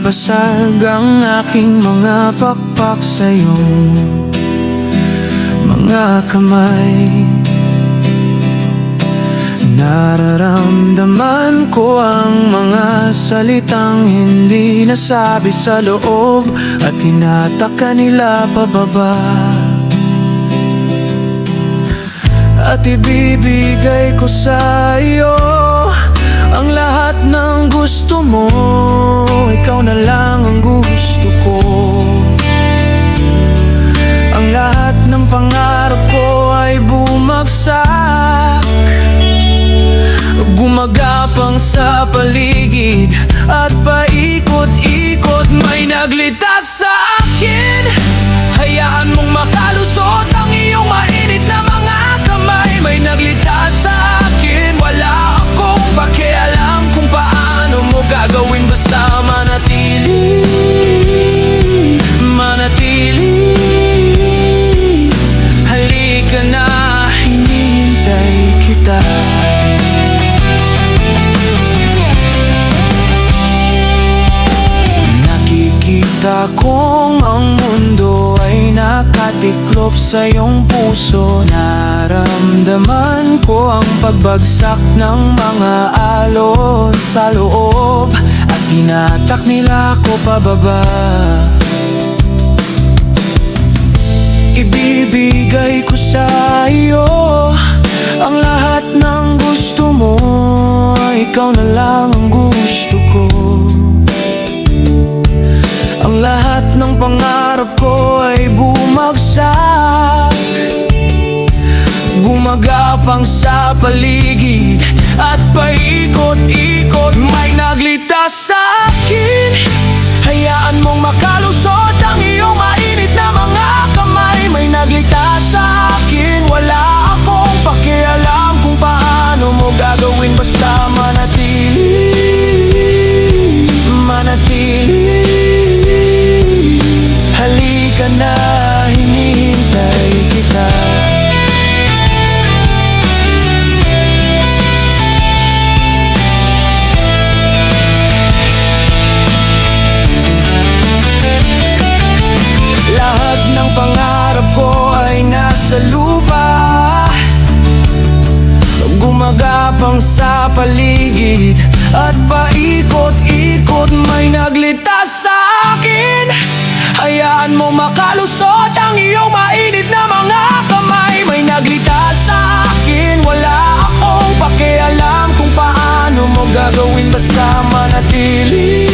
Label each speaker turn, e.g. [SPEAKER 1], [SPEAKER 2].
[SPEAKER 1] basag ang aking mga pakpak sa iyong mga kamay. Nararamdaman ko ang mga salitang hindi nasabi sa loob at hinatak ka nila pababa. At ibibigay ko sa iyo ang lahat ng gusto mo. Ikaw na lang ang gusto ko. Ang lahat ng pangarap ko ay bumagsak, gumagapang sa paligid at paikot-ikot. May naglitas sa akin. Hayaan mong makalusot ang iyong mainit na mga kamay. May naglitas sa akin. Wala akong pakialam kung paano mo gagawin, basta manatili, manatili. Halika na, hinihintay kita. Nakikita kong ang mundo ay nakatiklop sa iyong puso. Naramdaman ko ang pagbagsak ng mga alon sa loob at tinatak nila ako pababa. Ibibigay ko sa iyo ang lahat ng gusto mo. Ikaw na lang ang gusto ko. Ang lahat ng pangarap ko ay bumagsak, gumagapang sa paligid at paikot-ikot. May naglitas sa akin. Hayaan mong makalusot ang iyong mainit na mga kamay. May naglitas sa akin. Wala akong pakialam kung paano mo gagawin, basta manatili, manatili. Halika na, hinihintay kita. Lahat ng pangarap ko ay nasa lupa, gumagapang sa paligid at paikot-ikot. May naglitas sa akin. Hayaan mo makalusot ang iyong mainit na mga kamay. May naglitas sa akin. Wala akong pakialam kung paano mo gagawin, basta manatili,